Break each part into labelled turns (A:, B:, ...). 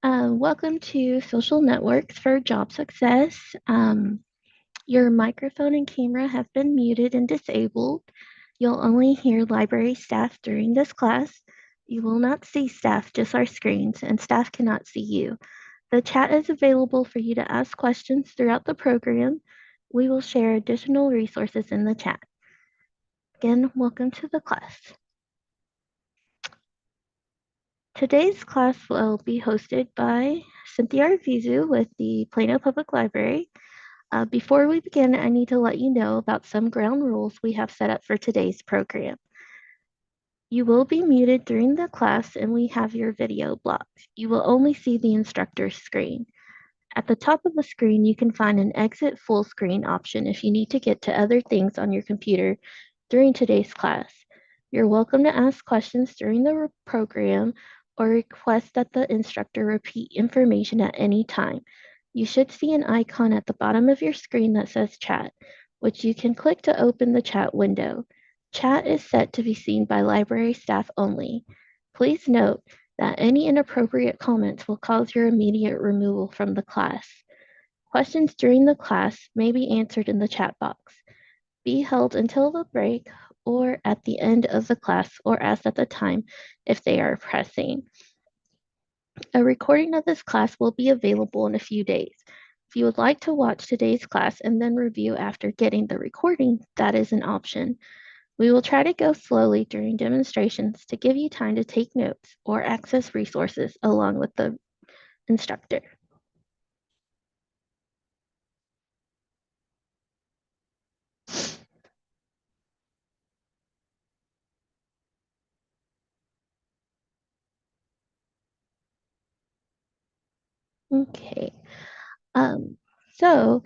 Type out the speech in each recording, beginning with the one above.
A: Hello, welcome to Social Networks for Job Success. Your microphone and camera have been muted and disabled. You'll only hear library staff during this class. You will not see staff, just our screens, and staff cannot see you. The chat is available for you to ask questions throughout the program. We will share additional resources in the chat. Again, welcome to the class. Today's class will be hosted by Cynthia Arvizu with the Plano Public Library. Before we begin, I need to let you know about some ground rules we have set up for today's program. You will be muted during the class and we have your video blocked. You will only see the instructor's screen. At the top of the screen, you can find an exit full screen option if you need to get to other things on your computer during today's class. You're welcome to ask questions during the program or request that the instructor repeat information at any time. You should see an icon at the bottom of your screen that says chat, which you can click to open the chat window. Chat is set to be seen by library staff only. Please note that any inappropriate comments will cause your immediate removal from the class. Questions during the class may be answered in the chat box. Be held until the break or at the end of the class or asked at the time if they are pressing. A recording of this class will be available in a few days. If you would like to watch today's class and then review after getting the recording, that is an option. We will try to go slowly during demonstrations to give you time to take notes or access resources along with the instructor. Okay. Um, so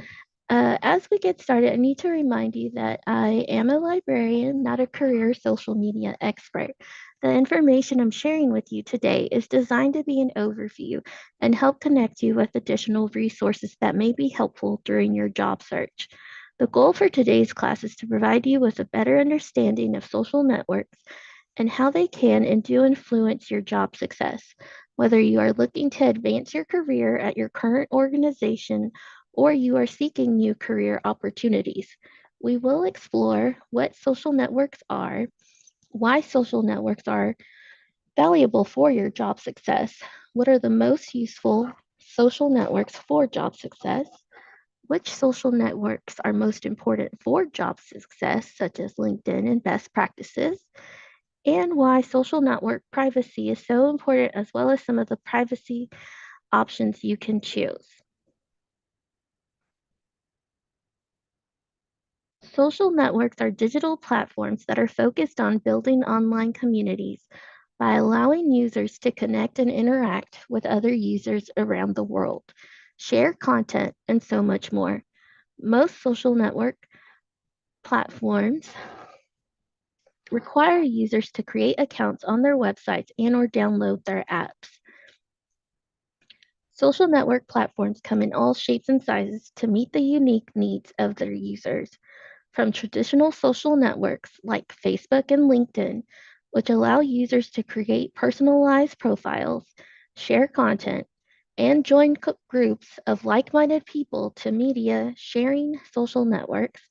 A: as we get started, I need to remind you that I am a librarian, not a career social media expert. The information I'm sharing with you today is designed to be an overview and help connect you with additional resources that may be helpful during your job search. The goal for today's class is to provide you with a better understanding of social networks and how they can and do influence your job success. Whether you are looking to advance your career at your current organization or you are seeking new career opportunities, we will explore what social networks are, why social networks are valuable for your job success, what are the most useful social networks for job success, which social networks are most important for job success, such as LinkedIn and best practices, and why social network privacy is so important, as well as some of the privacy options you can choose. Social networks are digital platforms that are focused on building online communities by allowing users to connect and interact with other users around the world, share content, and so much more. Most social network platforms require users to create accounts on their websites and or download their apps. Social network platforms come in all shapes and sizes to meet the unique needs of their users. From traditional social networks like Facebook and LinkedIn, which allow users to create personalized profiles, share content, and join groups of like minded people, to media sharing social networks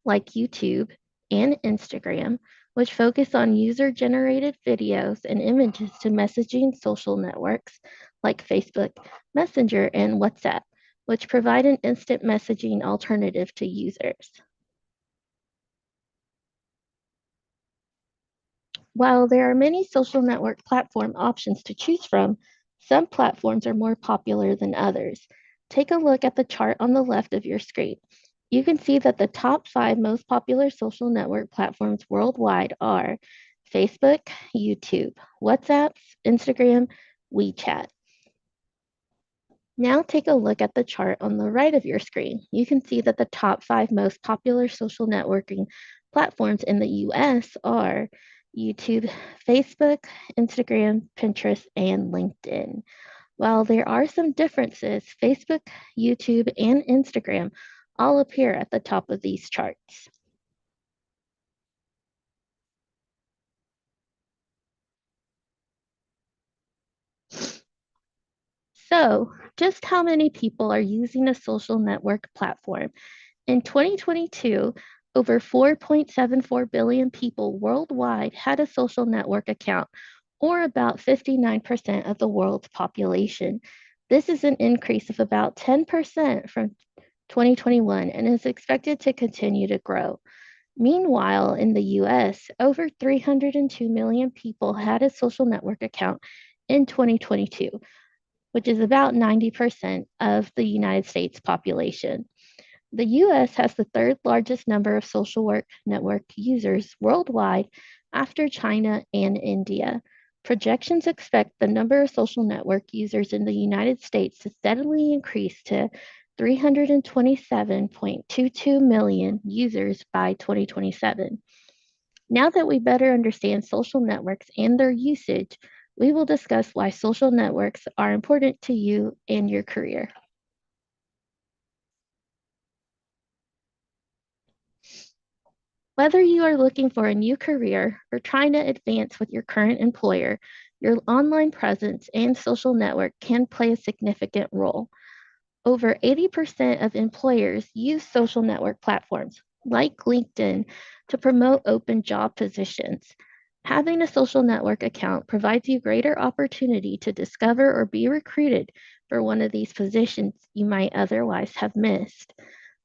A: like YouTube and Instagram, which focus on user generated videos and images, to messaging social networks like Facebook, Messenger, and WhatsApp, which provide an instant messaging alternative to users. While there are many social network platform options to choose from, some platforms are more popular than others. Take a look at the chart on the left of your screen. You can see that the top 5 most popular social network platforms worldwide are Facebook, YouTube, WhatsApp, Instagram, WeChat. Now take a look at the chart on the right of your screen. You can see that the top 5 most popular social networking platforms in the US are YouTube, Facebook, Instagram, Pinterest, and LinkedIn. While there are some differences, Facebook, YouTube, and Instagram all appear at the top of these charts. So, just how many people are using a social network platform? In 2022, over 4.74 billion people worldwide had a social network account, or about 59% of the world's population. This is an increase of about 10% from 2021 and is expected to continue to grow. Meanwhile, in the US, over 302 million people had a social network account in 2022, which is about 90% of the United States population. The US has the third largest number of social work network users worldwide after China and India. Projections expect the number of social network users in the United States to steadily increase to 327.22 million users by 2027. Now that we better understand social networks and their usage, we will discuss why social networks are important to you and your career. Whether you are looking for a new career or trying to advance with your current employer, your online presence and social network can play a significant role. Over 80% of employers use social network platforms like LinkedIn to promote open job positions. Having a social network account provides you greater opportunity to discover or be recruited for one of these positions you might otherwise have missed.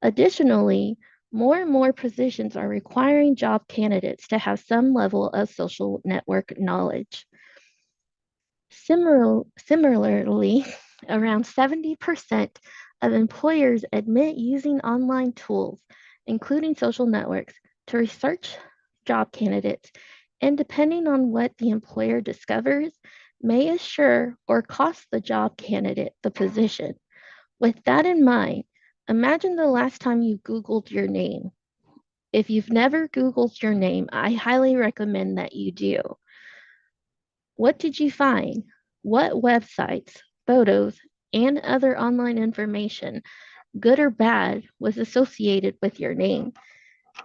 A: Additionally, more and more positions are requiring job candidates to have some level of social network knowledge. Similarly, around 70% of employers admit using online tools, including social networks, to research job candidates, and depending on what the employer discovers, may assure or cost the job candidate the position. With that in mind, imagine the last time you Googled your name. If you've never Googled your name, I highly recommend that you do. What did you find? What websites, photos, and other online information, good or bad, was associated with your name?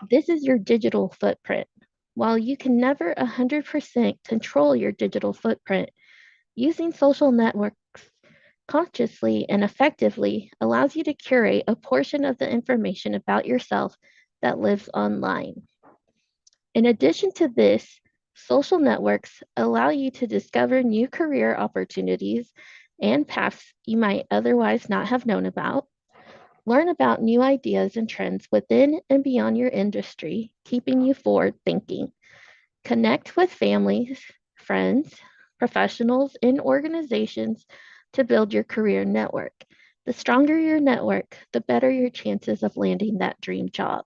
A: This is your digital footprint. While you can never 100% control your digital footprint, using social networks consciously and effectively allows you to curate a portion of the information about yourself that lives online. In addition to this, social networks allow you to discover new career opportunities and paths you might otherwise not have known about, learn about new ideas and trends within and beyond your industry, keeping you forward thinking. Connect with families, friends, professionals, and organizations to build your career network. The stronger your network, the better your chances of landing that dream job.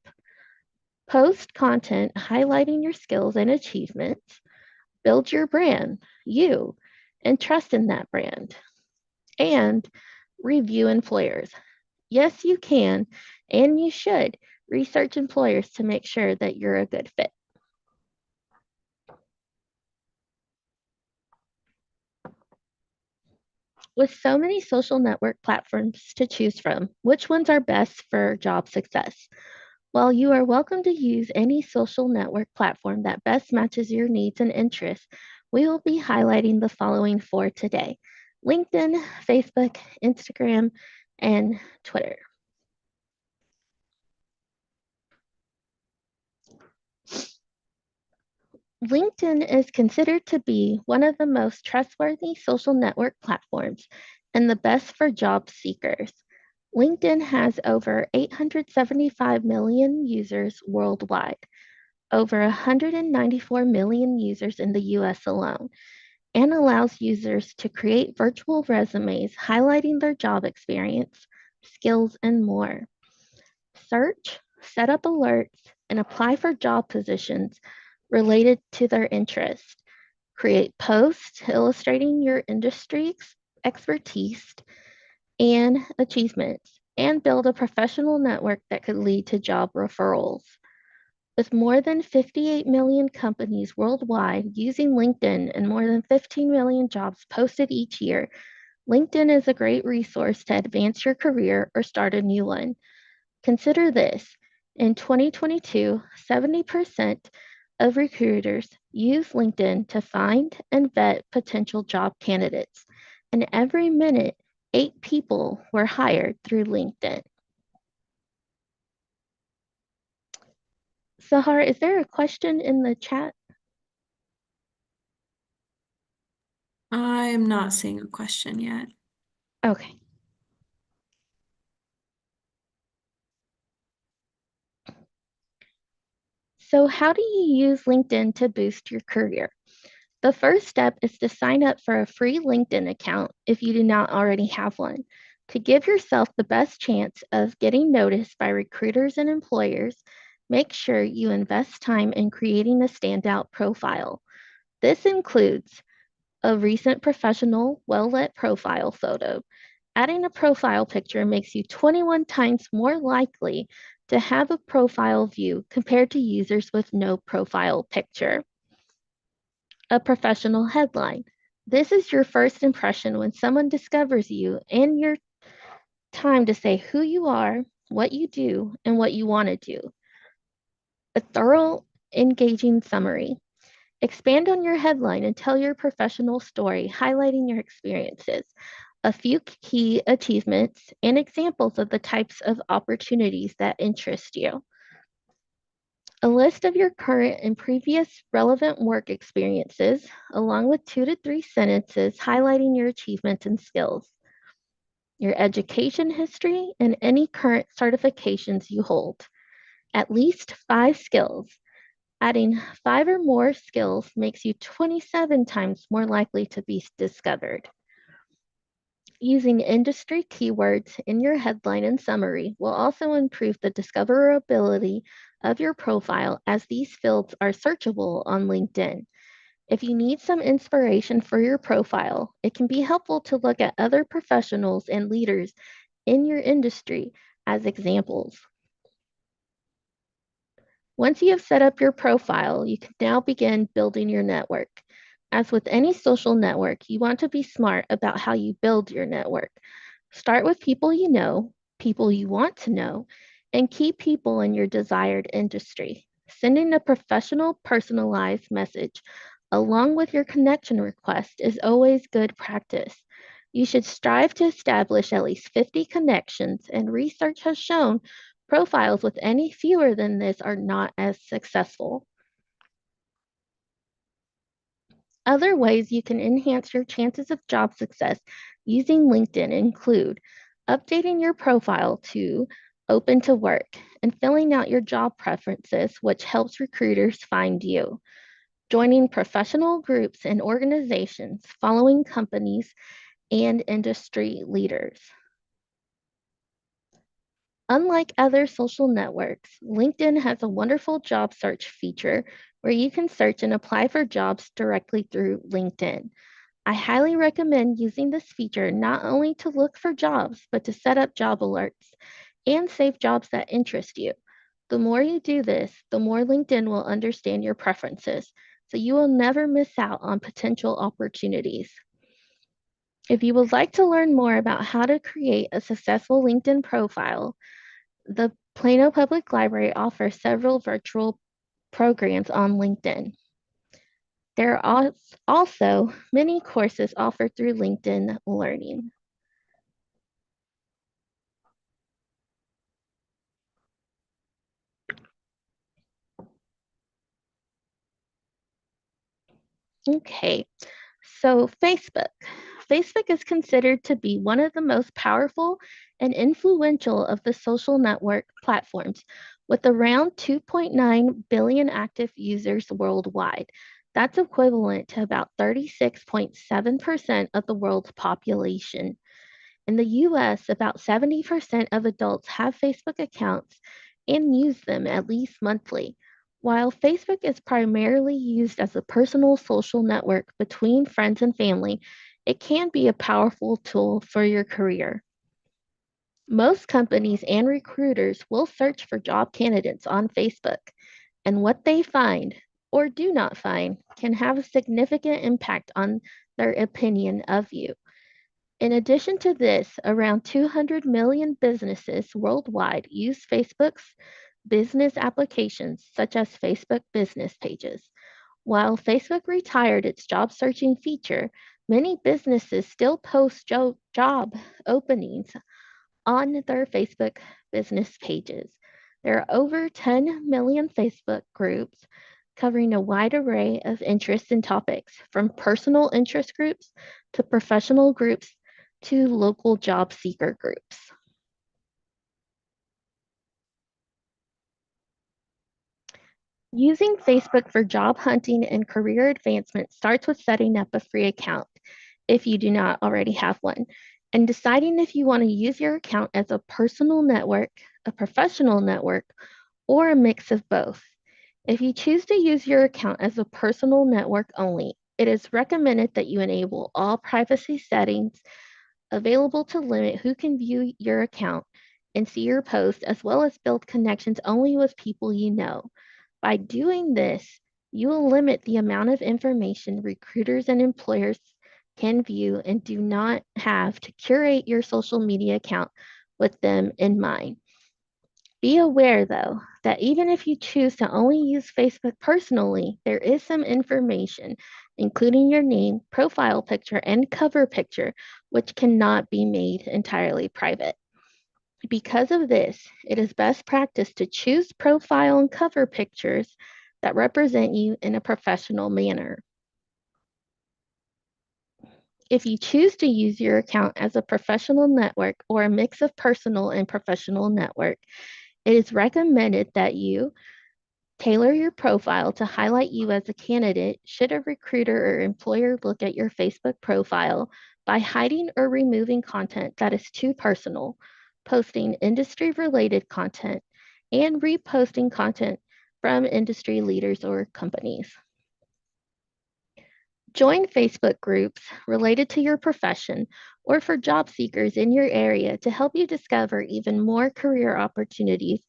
A: Post content highlighting your skills and achievements. Build your brand, you, and trust in that brand. And review employers. Yes, you can, and you should research employers to make sure that you're a good fit. With so many social network platforms to choose from, which ones are best for job success? While you are welcome to use any social network platform that best matches your needs and interests, we will be highlighting the following four today: LinkedIn, Facebook, Instagram, and Twitter. LinkedIn is considered to be one of the most trustworthy social network platforms and the best for job seekers. LinkedIn has over 875 million users worldwide, over 194 million users in the US alone, and allows users to create virtual resumes highlighting their job experience, skills, and more. Search, set up alerts, and apply for job positions related to their interests. Create posts illustrating your industry expertise and achievements, and build a professional network that could lead to job referrals. With more than 58 million companies worldwide using LinkedIn and more than 15 million jobs posted each year, LinkedIn is a great resource to advance your career or start a new one. Consider this: in 2022, 70% of recruiters use LinkedIn to find and vet potential job candidates. And every minute, 8 people were hired through LinkedIn. Sahar, is there a question in the chat?
B: I'm not seeing a question yet.
A: Okay. So, how do you use LinkedIn to boost your career? The first step is to sign up for a free LinkedIn account if you do not already have one. To give yourself the best chance of getting noticed by recruiters and employers, make sure you invest time in creating a standout profile. This includes a recent professional, well lit profile photo. Adding a profile picture makes you 21 times more likely to have a profile view compared to users with no profile picture. A professional headline. This is your first impression when someone discovers you and your time to say who you are, what you do, and what you want to do. A thorough, engaging summary. Expand on your headline and tell your professional story, highlighting your experiences, a few key achievements, and examples of the types of opportunities that interest you. A list of your current and previous relevant work experiences, along with 2 to 3 sentences highlighting your achievements and skills, your education history, and any current certifications you hold. At least 5 skills. Adding 5 or more skills makes you 27 times more likely to be discovered. Using industry keywords in your headline and summary will also improve the discoverability of your profile as these fields are searchable on LinkedIn. If you need some inspiration for your profile, it can be helpful to look at other professionals and leaders in your industry as examples. Once you have set up your profile, you can now begin building your network. As with any social network, you want to be smart about how you build your network. Start with people you know, people you want to know, and key people in your desired industry. Sending a professional, personalized message along with your connection request is always good practice. You should strive to establish at least 50 connections, and research has shown profiles with any fewer than this are not as successful. Other ways you can enhance your chances of job success using LinkedIn include updating your profile to open to work and filling out your job preferences, which helps recruiters find you. Joining professional groups and organizations, following companies and industry leaders. Unlike other social networks, LinkedIn has a wonderful job search feature where you can search and apply for jobs directly through LinkedIn. I highly recommend using this feature not only to look for jobs, but to set up job alerts and save jobs that interest you. The more you do this, the more LinkedIn will understand your preferences, so you will never miss out on potential opportunities. If you would like to learn more about how to create a successful LinkedIn profile, the Plano Public Library offers several virtual programs on LinkedIn. There are also many courses offered through LinkedIn Learning. Okay, so Facebook. Facebook is considered to be one of the most powerful and influential of the social network platforms, with around 2.9 billion active users worldwide. That's equivalent to about 36.7% of the world's population. In the US, about 70% of adults have Facebook accounts and use them at least monthly. While Facebook is primarily used as a personal social network between friends and family, it can be a powerful tool for your career. Most companies and recruiters will search for job candidates on Facebook, and what they find or do not find can have a significant impact on their opinion of you. In addition to this, around 200 million businesses worldwide use Facebook's business applications, such as Facebook business pages. While Facebook retired its job searching feature, Many businesses still post job openings on their Facebook business pages. There are over 10 million Facebook groups covering a wide array of interests and topics, from personal interest groups to professional groups to local job seeker groups. Using Facebook for job hunting and career advancement starts with setting up a free account if you do not already have one, and deciding if you want to use your account as a personal network, a professional network, or a mix of both. If you choose to use your account as a personal network only, it is recommended that you enable all privacy settings available to limit who can view your account and see your posts, as well as build connections only with people you know. By doing this, you will limit the amount of information recruiters and employers can view and do not have to curate your social media account with them in mind. Be aware, though, that even if you choose to only use Facebook personally, there is some information, including your name, profile picture, and cover picture, which cannot be made entirely private. Because of this, it is best practice to choose profile and cover pictures that represent you in a professional manner. If you choose to use your account as a professional network or a mix of personal and professional network, it is recommended that you tailor your profile to highlight you as a candidate should a recruiter or employer look at your Facebook profile by hiding or removing content that is too personal, posting industry related content, and reposting content from industry leaders or companies. Join Facebook groups related to your profession or for job seekers in your area to help you discover even more career opportunities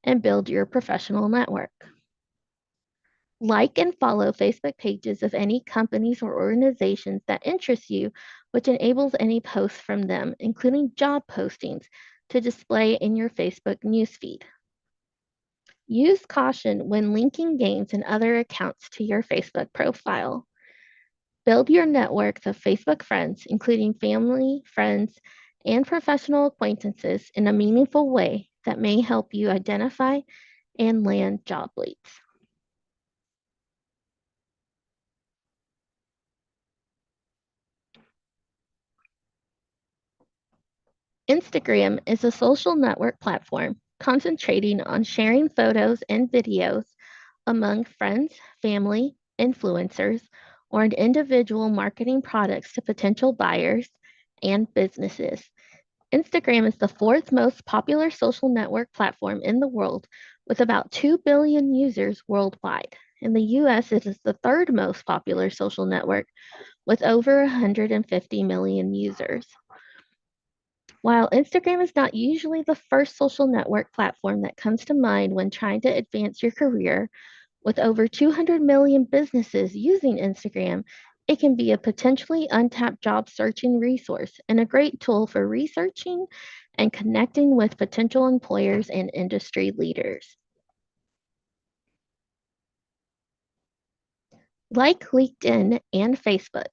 A: and build your professional network. Like and follow Facebook pages of any companies or organizations that interest you, which enables any posts from them, including job postings, to display in your Facebook newsfeed. Use caution when linking games and other accounts to your Facebook profile. Build your networks of Facebook friends, including family, friends, and professional acquaintances, in a meaningful way that may help you identify and land job leads. Instagram is a social network platform concentrating on sharing photos and videos among friends, family, influencers, or an individual marketing products to potential buyers and businesses. Instagram is the fourth most popular social network platform in the world, with about 2 billion users worldwide. In the US, it is the third most popular social network, with over 150 million users. While Instagram is not usually the first social network platform that comes to mind when trying to advance your career, with over 200 million businesses using Instagram, it can be a potentially untapped job searching resource and a great tool for researching and connecting with potential employers and industry leaders. Like LinkedIn and Facebook,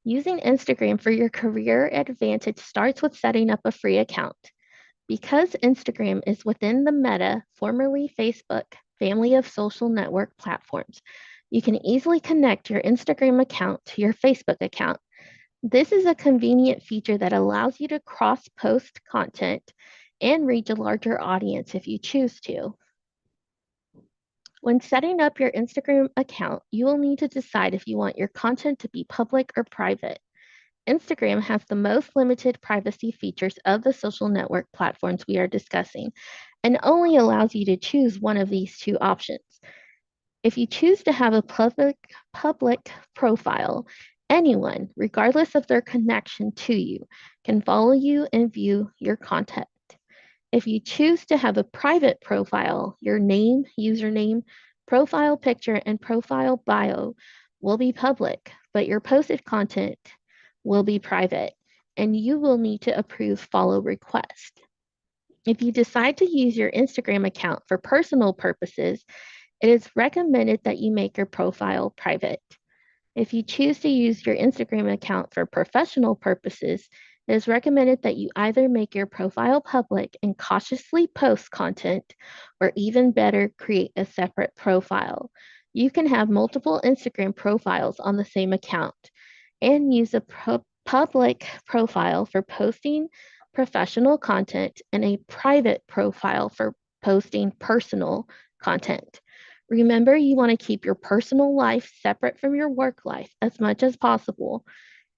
A: using Instagram for your career advantage starts with setting up a free account. Because Instagram is within the Meta, formerly Facebook, family of social network platforms, you can easily connect your Instagram account to your Facebook account. This is a convenient feature that allows you to cross post content and reach a larger audience if you choose to. When setting up your Instagram account, you will need to decide if you want your content to be public or private. Instagram has the most limited privacy features of the social network platforms we are discussing and only allows you to choose one of these two options. If you choose to have a public profile, anyone, regardless of their connection to you, can follow you and view your content. If you choose to have a private profile, your name, username, profile picture, and profile bio will be public, but your posted content will be private, and you will need to approve follow requests. If you decide to use your Instagram account for personal purposes, it is recommended that you make your profile private. If you choose to use your Instagram account for professional purposes, it is recommended that you either make your profile public and cautiously post content, or even better, create a separate profile. You can have multiple Instagram profiles on the same account and use a public profile for posting professional content and a private profile for posting personal content. Remember, you want to keep your personal life separate from your work life as much as possible,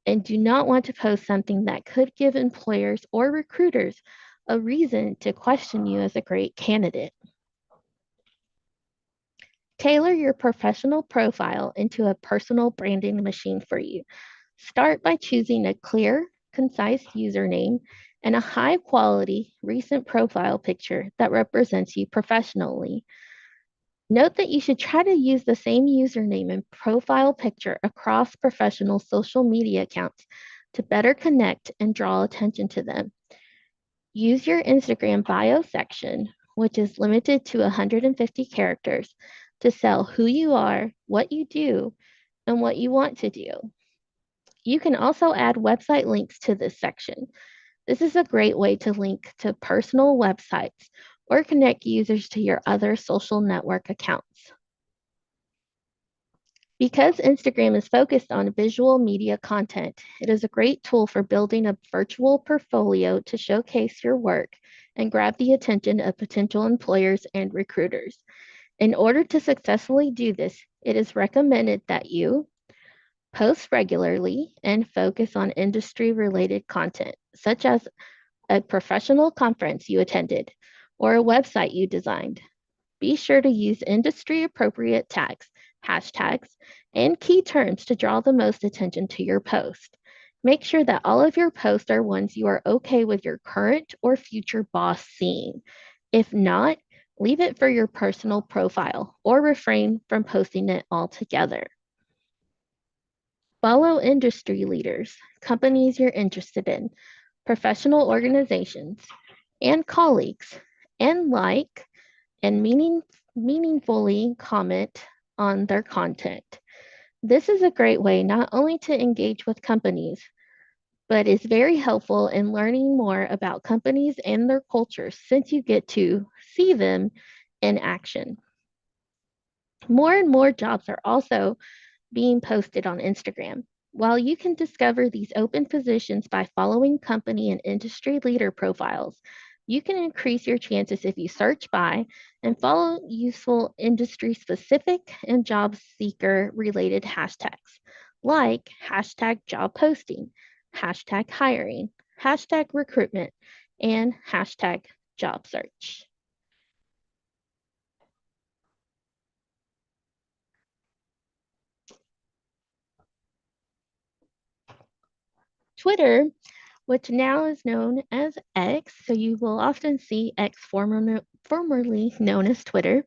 A: and do not want to post something that could give employers or recruiters a reason to question you as a great candidate. Tailor your professional profile into a personal branding machine for you. Start by choosing a clear, concise username and a high quality, recent profile picture that represents you professionally. Note that you should try to use the same username and profile picture across professional social media accounts to better connect and draw attention to them. Use your Instagram bio section, which is limited to 150 characters, to sell who you are, what you do, and what you want to do. You can also add website links to this section. This is a great way to link to personal websites or connect users to your other social network accounts. Because Instagram is focused on visual media content, it is a great tool for building a virtual portfolio to showcase your work and grab the attention of potential employers and recruiters. In order to successfully do this, it is recommended that you post regularly and focus on industry related content, such as a professional conference you attended or a website you designed. Be sure to use industry appropriate tags, hashtags, and key terms to draw the most attention to your post. Make sure that all of your posts are ones you are okay with your current or future boss seeing. If not, leave it for your personal profile or refrain from posting it altogether. Follow industry leaders, companies you're interested in, professional organizations, and colleagues, and like and meaningfully comment on their content. This is a great way not only to engage with companies, but is very helpful in learning more about companies and their cultures since you get to see them in action. More and more jobs are also being posted on Instagram. While you can discover these open positions by following company and industry leader profiles, you can increase your chances if you search by and follow useful industry specific and job seeker related hashtags like hashtag job posting, hashtag hiring, hashtag recruitment, and hashtag job search. Twitter, which now is known as X, so you will often see X, formerly known as Twitter,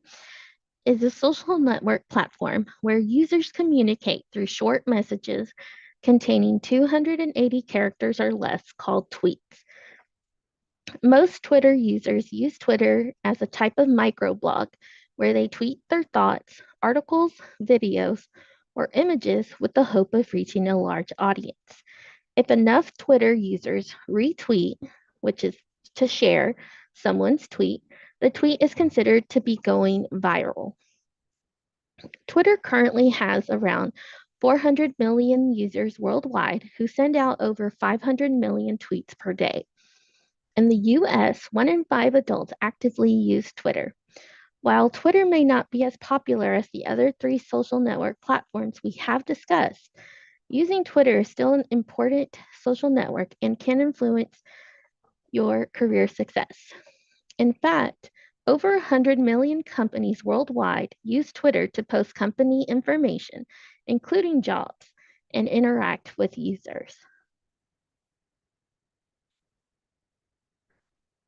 A: is a social network platform where users communicate through short messages containing 280 characters or less called tweets. Most Twitter users use Twitter as a type of microblog where they tweet their thoughts, articles, videos, or images with the hope of reaching a large audience. If enough Twitter users retweet, which is to share someone's tweet, the tweet is considered to be going viral. Twitter currently has around 400 million users worldwide who send out over 500 million tweets per day. In the US, 1 in 5 adults actively use Twitter. While Twitter may not be as popular as the other 3 social network platforms we have discussed, using Twitter is still an important social network and can influence your career success. In fact, over 100 million companies worldwide use Twitter to post company information, including jobs, and interact with users.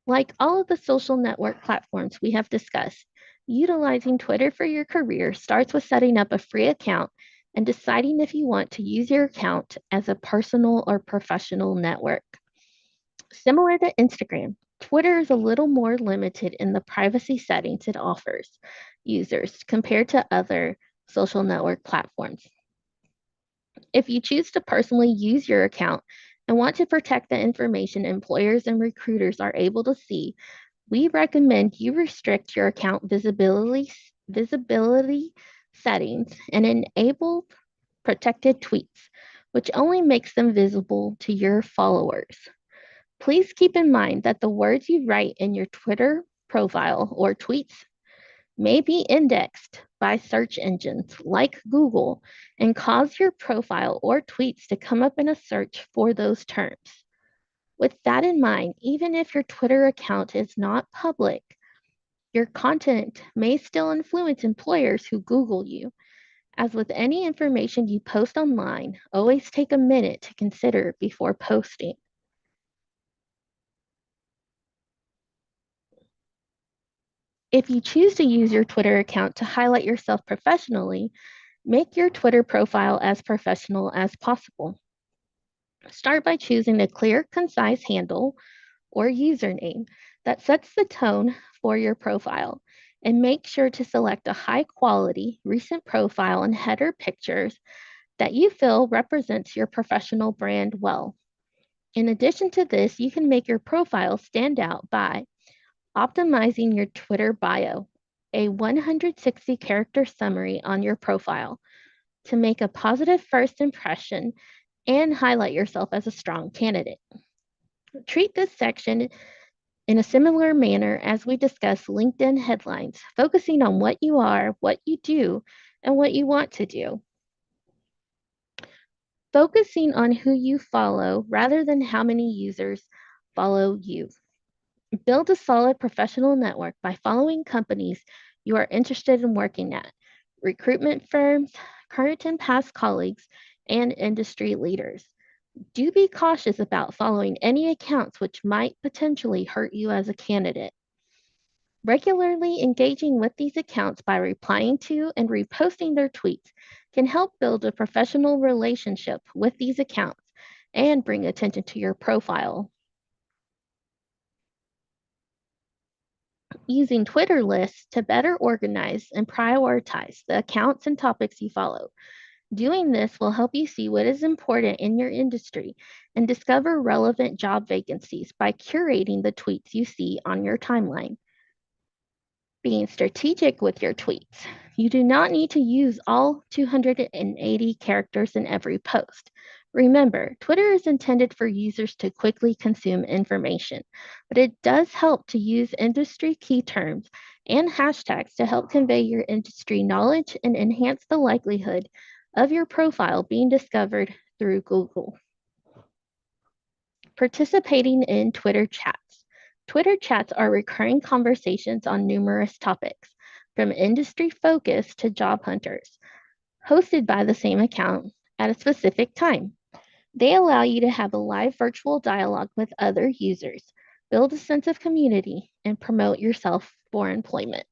A: Like all of the social network platforms we have discussed, utilizing Twitter for your career starts with setting up a free account and deciding if you want to use your account as a personal or professional network. Similar to Instagram, Twitter is a little more limited in the privacy settings it offers users compared to other social network platforms. If you choose to personally use your account and want to protect the information employers and recruiters are able to see, we recommend you restrict your account visibility settings and enable protected tweets, which only makes them visible to your followers. Please keep in mind that the words you write in your Twitter profile or tweets may be indexed by search engines like Google and cause your profile or tweets to come up in a search for those terms. With that in mind, even if your Twitter account is not public, your content may still influence employers who Google you. As with any information you post online, always take a minute to consider before posting. If you choose to use your Twitter account to highlight yourself professionally, make your Twitter profile as professional as possible. Start by choosing a clear, concise handle or username that sets the tone for your profile. And make sure to select a high quality, recent profile and header pictures that you feel represents your professional brand well. In addition to this, you can make your profile stand out by optimizing your Twitter bio, a 160 character summary on your profile to make a positive first impression and highlight yourself as a strong candidate. Treat this section in a similar manner as we discuss LinkedIn headlines, focusing on what you are, what you do, and what you want to do. Focusing on who you follow rather than how many users follow you. Build a solid professional network by following companies you are interested in working at, recruitment firms, current and past colleagues, and industry leaders. Do be cautious about following any accounts which might potentially hurt you as a candidate. Regularly engaging with these accounts by replying to and reposting their tweets can help build a professional relationship with these accounts and bring attention to your profile. Using Twitter lists to better organize and prioritize the accounts and topics you follow. Doing this will help you see what is important in your industry and discover relevant job vacancies by curating the tweets you see on your timeline. Being strategic with your tweets. You do not need to use all 280 characters in every post. Remember, Twitter is intended for users to quickly consume information, but it does help to use industry key terms and hashtags to help convey your industry knowledge and enhance the likelihood of your profile being discovered through Google. Participating in Twitter chats. Twitter chats are recurring conversations on numerous topics, from industry focus to job hunters, hosted by the same account at a specific time. They allow you to have a live virtual dialogue with other users, build a sense of community, and promote yourself for employment.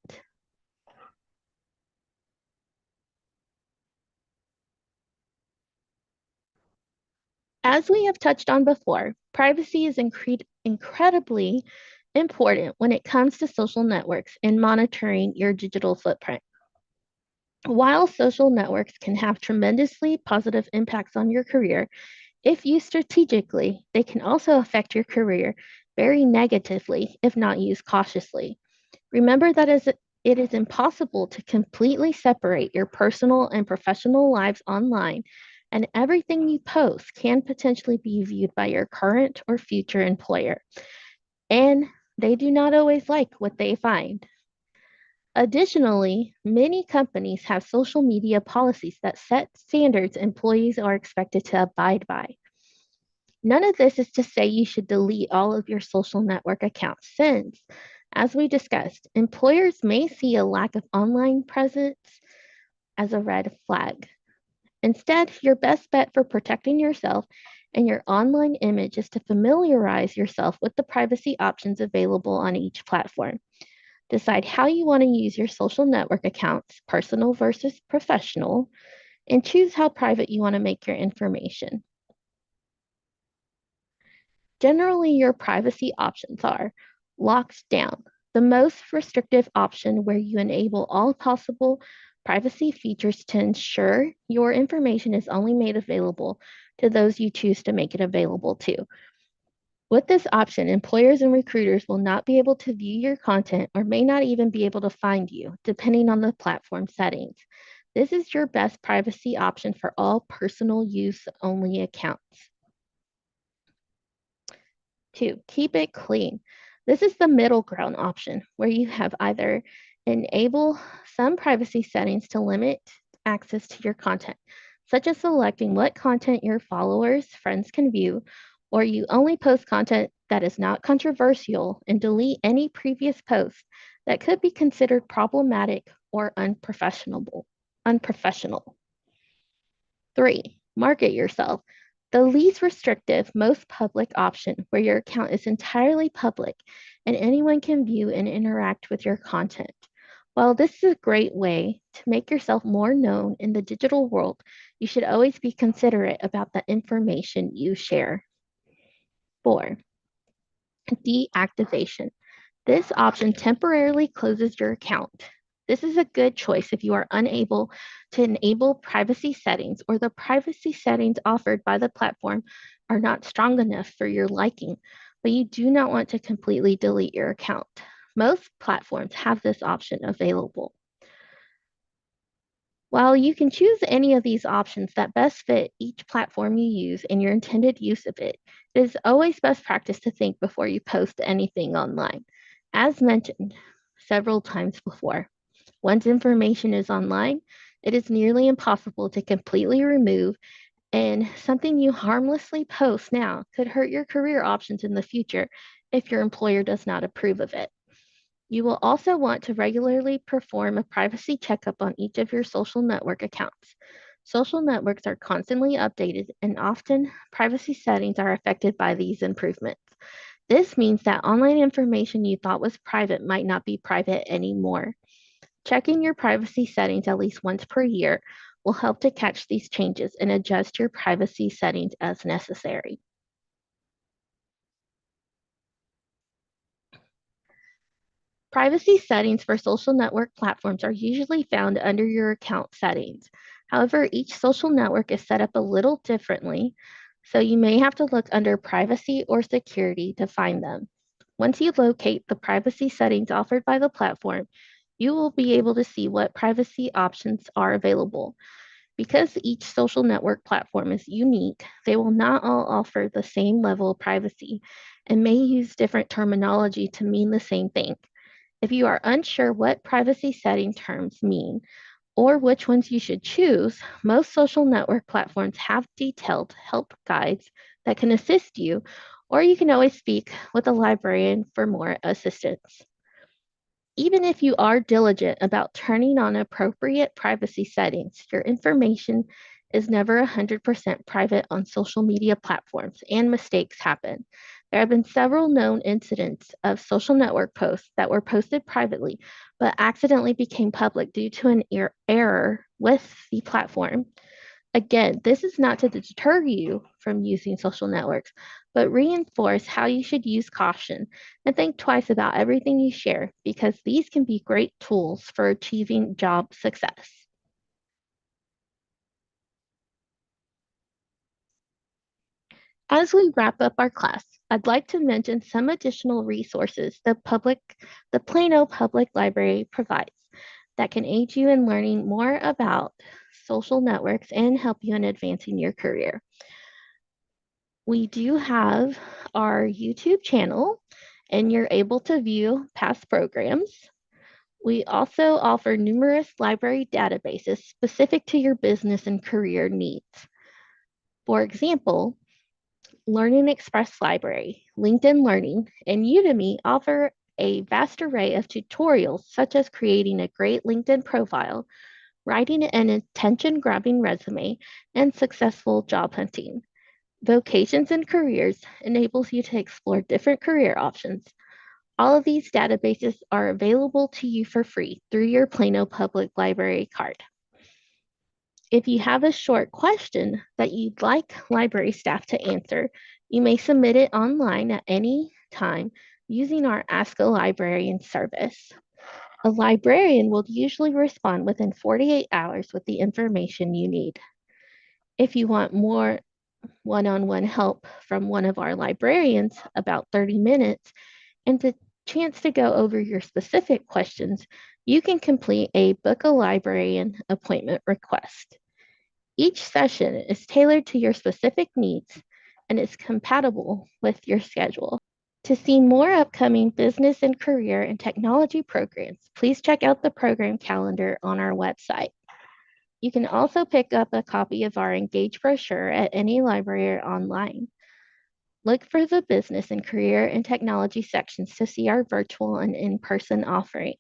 A: As we have touched on before, privacy is incredibly important when it comes to social networks and monitoring your digital footprint. While social networks can have tremendously positive impacts on your career, if used strategically, they can also affect your career very negatively if not used cautiously. Remember that it is impossible to completely separate your personal and professional lives online, and everything you post can potentially be viewed by your current or future employer, and they do not always like what they find. Additionally, many companies have social media policies that set standards employees are expected to abide by. None of this is to say you should delete all of your social network accounts, since, as we discussed, employers may see a lack of online presence as a red flag. Instead, your best bet for protecting yourself and your online image is to familiarize yourself with the privacy options available on each platform. Decide how you want to use your social network accounts, personal versus professional, and choose how private you want to make your information. Generally, your privacy options are locked down, the most restrictive option where you enable all possible privacy features to ensure your information is only made available to those you choose to make it available to. With this option, employers and recruiters will not be able to view your content or may not even be able to find you, depending on the platform settings. This is your best privacy option for all personal use only accounts. 2, keep it clean. This is the middle ground option where you have either enable some privacy settings to limit access to your content, such as selecting what content your followers, friends can view, or you only post content that is not controversial and delete any previous posts that could be considered problematic or unprofessional. 3, market yourself. The least restrictive, most public option where your account is entirely public and anyone can view and interact with your content. While this is a great way to make yourself more known in the digital world, you should always be considerate about the information you share. 4, deactivation. This option temporarily closes your account. This is a good choice if you are unable to enable privacy settings or the privacy settings offered by the platform are not strong enough for your liking, but you do not want to completely delete your account. Most platforms have this option available. While you can choose any of these options that best fit each platform you use and your intended use of it, it is always best practice to think before you post anything online. As mentioned several times before, once information is online, it is nearly impossible to completely remove, and something you harmlessly post now could hurt your career options in the future if your employer does not approve of it. You will also want to regularly perform a privacy checkup on each of your social network accounts. Social networks are constantly updated, and often privacy settings are affected by these improvements. This means that online information you thought was private might not be private anymore. Checking your privacy settings at least once per year will help to catch these changes and adjust your privacy settings as necessary. Privacy settings for social network platforms are usually found under your account settings. However, each social network is set up a little differently, so you may have to look under privacy or security to find them. Once you locate the privacy settings offered by the platform, you will be able to see what privacy options are available. Because each social network platform is unique, they will not all offer the same level of privacy and may use different terminology to mean the same thing. If you are unsure what privacy setting terms mean or which ones you should choose, most social network platforms have detailed help guides that can assist you, or you can always speak with a librarian for more assistance. Even if you are diligent about turning on appropriate privacy settings, your information is never 100% private on social media platforms, and mistakes happen. There have been several known incidents of social network posts that were posted privately but accidentally became public due to an error with the platform. Again, this is not to deter you from using social networks, but reinforce how you should use caution and think twice about everything you share because these can be great tools for achieving job success. As we wrap up our class, I'd like to mention some additional resources the Plano Public Library provides that can aid you in learning more about social networks and help you in advancing your career. We do have our YouTube channel, and you're able to view past programs. We also offer numerous library databases specific to your business and career needs. For example, Learning Express Library, LinkedIn Learning, and Udemy offer a vast array of tutorials such as creating a great LinkedIn profile, writing an attention grabbing resume, and successful job hunting. Vocations and Careers enables you to explore different career options. All of these databases are available to you for free through your Plano Public Library card. If you have a short question that you'd like library staff to answer, you may submit it online at any time using our Ask a Librarian service. A librarian will usually respond within 48 hours with the information you need. If you want more one on one help from one of our librarians, about 30 minutes, and the chance to go over your specific questions, you can complete a Book a Librarian appointment request. Each session is tailored to your specific needs and is compatible with your schedule. To see more upcoming business and career and technology programs, please check out the program calendar on our website. You can also pick up a copy of our Engage brochure at any library or online. Look for the business and career and technology sections to see our virtual and in person offerings.